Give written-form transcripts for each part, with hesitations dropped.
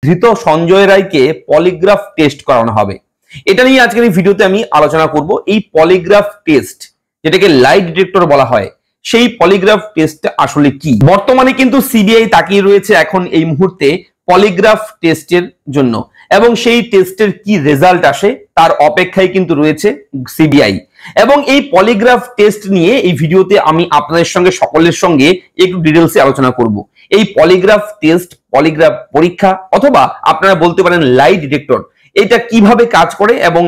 ধৃত সঞ্জয় রায়কে polygraph test করানো হবে। এটা নিয়ে আজকের এই ভিডিওতে আমি আলোচনা করব। এই পলিগ্রাফ টেস্ট, যেটাকে লাই ডিটেক্টর বলা হয়, সেই পলিগ্রাফ টেস্ট আসলে কি। বর্তমানে কিন্তু সিবিআই তাকিয়ে রয়েছে এখন এই মুহূর্তে পলিগ্রাফ টেস্টের জন্য, এবং সেই টেস্টের কি রেজাল্ট আসে তার অপেক্ষায় কিন্তু রয়েছে সিবিআই। এবং এই পলিগ্রাফ টেস্ট নিয়ে এই ভিডিওতে আমি আপনাদের সঙ্গে সকলের সঙ্গে একটু ডিটেলসে আলোচনা করব। এই পলিগ্রাফ টেস্ট, পলিগ্রাফ পরীক্ষা, অথবা আপনারা বলতে পারেন লাই ডিটেক্টর, এটা কিভাবে কাজ করে এবং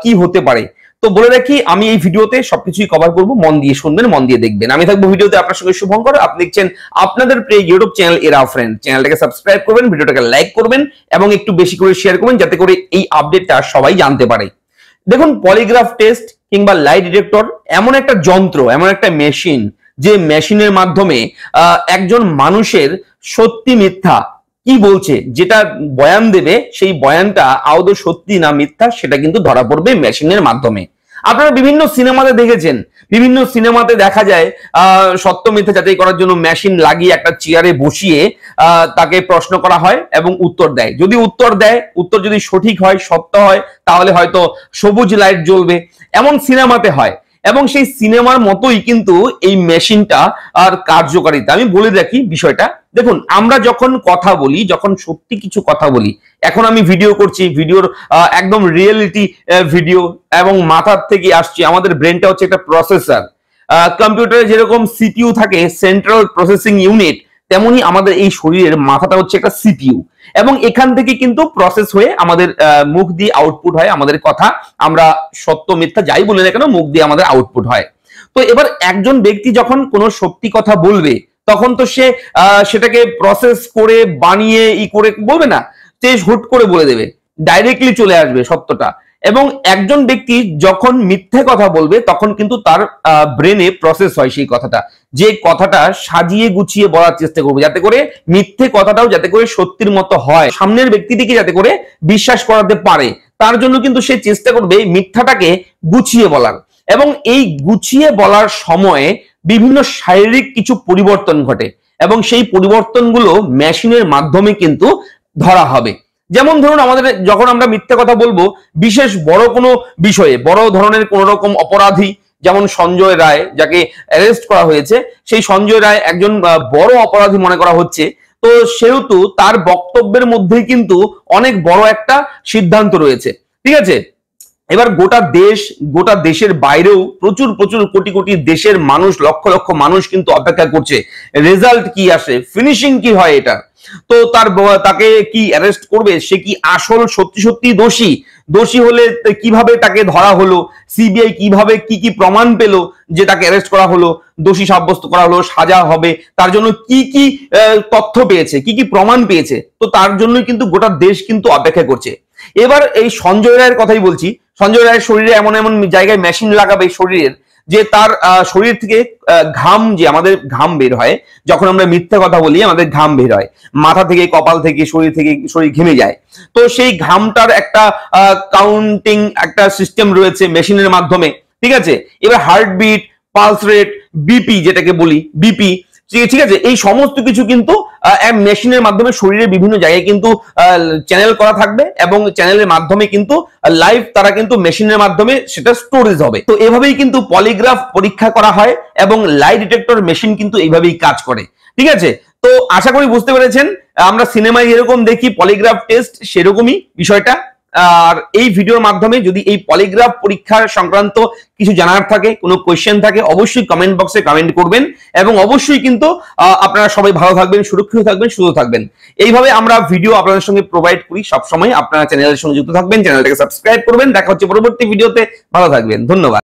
কি হতে পারে। তো বলে রাখি, আমি এই ভিডিওতে সবকিছুই কভার করব। মন দিয়ে শুনবেন, মন দিয়ে দেখবেন। আমি থাকবো ভিডিওতে আপনার সঙ্গে শুভঙ্কর। আপনি দেখছেন আপনাদের প্রিয় ইউটিউব চ্যানেল এরা ফ্রেন্ড। চ্যানেলটাকে সাবস্ক্রাইব করবেন, ভিডিওটাকে লাইক করবেন এবং একটু বেশি করে শেয়ার করবেন, যাতে করে এই আপডেটটা সবাই জানতে পারে। দেখুন, পলিগ্রাফ টেস্ট কিংবা লাই ডিটেক্টর এমন একটা যন্ত্র, এমন একটা মেশিন, যে মেশিনের মাধ্যমে একজন মানুষের সত্যি মিথ্যা কি বলছে, যেটা বয়ান দেবে, সেই বয়ানটা আদৌ সত্যি না মিথ্যা সেটা কিন্তু ধরা পড়বে মেশিনের মাধ্যমে। আপনারা বিভিন্ন সিনেমাতে দেখেছেন, বিভিন্ন সিনেমাতে দেখা যায় সত্য মিথ্যা যাচাই করার জন্য মেশিন লাগিয়ে একটা চেয়ারে বসিয়ে তাকে প্রশ্ন করা হয় এবং উত্তর দেয়। যদি উত্তর দেয়, উত্তর যদি সঠিক হয়, সত্য হয়, তাহলে হয়তো সবুজ লাইট জ্বলবে, এমন সিনেমাতে হয়। এবং সেই সিনেমার মতোই কিন্তু এই মেশিনটা আর কার্যকারিতা। আমি বলে রাখি বিষয়টা। দেখুন, আমরা যখন কথা বলি, যখন সত্যি কিছু কথা বলি, এখন আমি ভিডিও করছি, ভিডিওর একদম রিয়েলিটি ভিডিও, এবং মাথার থেকে আসছে, আমাদের ব্রেনটা হচ্ছে একটা প্রসেসর। কম্পিউটারে যেরকম সিপিইউ থাকে, সেন্ট্রাল প্রসেসিং ইউনিট, তেমনি আমাদের এই শরীরের মাথাটা হচ্ছে একটা সিপিইউ। এবং এখান থেকে কিন্তু প্রসেস হয়ে আমাদের মুখ দিয়ে আউটপুট হয় আমাদের কথা। আমরা সত্য মিথ্যা যাই বলি না কেন, মুখ দিয়ে আমাদের আউটপুট হয়। তো এবার একজন ব্যক্তি যখন কোনো সত্যি কথা বলবে, তখন তো সে সেটাকে প্রসেস করে বানিয়ে করে বলবে না, সে হুট করে বলে দেবে, ডাইরেক্টলি চলে আসবে সত্যটা। এবং একজন ব্যক্তি যখন মিথ্যে কথা বলবে, তখন কিন্তু তার ব্রেনে প্রসেস হয় সেই কথাটা, যে কথাটা সাজিয়ে গুছিয়ে বলার চেষ্টা করবে, যাতে করে মিথ্যে কথাটাও যাতে করে সত্যির মতো হয়, সামনের ব্যক্তিটিকে যাতে করে বিশ্বাস করাতে পারে। তার জন্য কিন্তু সে চেষ্টা করবে মিথ্যাটাকে গুছিয়ে বলার। এবং এই গুছিয়ে বলার সময়ে বিভিন্ন শারীরিক কিছু পরিবর্তন ঘটে, এবং সেই পরিবর্তনগুলো মেশিনের মাধ্যমে কিন্তু ধরা হবে। যেমন ধরুন, আমাদের যখন আমরা মিথ্যে কথা বলবো বিশেষ বড় কোনো বিষয়ে, বড় ধরনের কোন রকম অপরাধী, যেমন সঞ্জয় রায় যাকে অ্যারেস্ট করা হয়েছে, সেই সঞ্জয় রায় একজন বড় অপরাধী মনে করা হচ্ছে। তো সেহেতু তার বক্তব্যের মধ্যেই কিন্তু অনেক বড় একটা সিদ্ধান্ত রয়েছে, ঠিক আছে। এবার গোটা দেশের বাইরেও প্রচুর প্রচুর কোটি কোটি দেশের মানুষ, লক্ষ লক্ষ মানুষ কিন্তু অপেক্ষা করছে রেজাল্ট কি আসে, ফিনিশিং কি হয় এটা। তো তাকে কি অ্যারেস্ট করবে, সে কি আসল সত্যি সত্যি দোষী হলে কিভাবে তাকে ধরা হলো, সিবিআই কিভাবে কি কি প্রমাণ পেল যে তাকে অ্যারেস্ট করা হলো, দোষী সাব্যস্ত করা হলো, সাজা হবে, তার জন্য কি কি তথ্য পেয়েছে, কি কি প্রমাণ পেয়েছে। তো তার জন্যই কিন্তু গোটা দেশ কিন্তু অপেক্ষা করছে। এবার এই সঞ্জয় রায়ের কথাই বলছি। সঞ্জয় রায়ের শরীরে এমন এমন জায়গায় মেশিন লাগাবে শরীরের, যে তার শরীর থেকে ঘাম, যে আমাদের ঘাম বের হয় যখন আমরা মিথ্যা কথা বলি, আমাদের ঘাম বের হয় মাথা থেকে, কপাল থেকে, শরীর ঘেমে যায়। তো সেই ঘামটার একটা কাউন্টিং একটা সিস্টেম রয়েছে মেশিনের মাধ্যমে, ঠিক আছে। এবার হার্টবিট, পালস রেট, বিপি যেটাকে বলি, বিপি, ঠিক আছে, এই সমস্ত কিছু কিন্তু মেশিনের মাধ্যমে শরীরের বিভিন্ন জায়গায় কিন্তু চ্যানেল করা থাকবে, এবং চ্যানেলের মাধ্যমে কিন্তু লাইভ তারা কিন্তু মেশিনের মাধ্যমে সেটা স্টোরেজ হবে। তো এভাবেই কিন্তু পলিগ্রাফ পরীক্ষা করা হয়, এবং লাই ডিটেক্টর মেশিন কিন্তু এইভাবেই কাজ করে, ঠিক আছে। তো আশা করি বুঝতে পেরেছেন, আমরা সিনেমায় যেরকম দেখি পলিগ্রাফ টেস্ট, সেরকমই বিষয়টা। আর এই ভিডিওর মাধ্যমে যদি এই পলিগ্রাফ পরীক্ষার সংক্রান্ত কিছু জানার থাকে, কোনো কোয়েশ্চেন থাকে, অবশ্যই কমেন্ট বক্সে কমেন্ট করবেন। এবং অবশ্যই কিন্তু আপনারা সবাই ভালো থাকবেন, সুরক্ষিত থাকবেন, সুস্থ থাকবেন। এইভাবে আমরা ভিডিও আপনাদের সঙ্গে প্রোভাইড করি সবসময়। আপনারা চ্যানেলের সঙ্গে যুক্ত থাকবেন, চ্যানেলটাকে সাবস্ক্রাইব করবেন। দেখা হচ্ছে পরবর্তী ভিডিওতে। ভালো থাকবেন, ধন্যবাদ।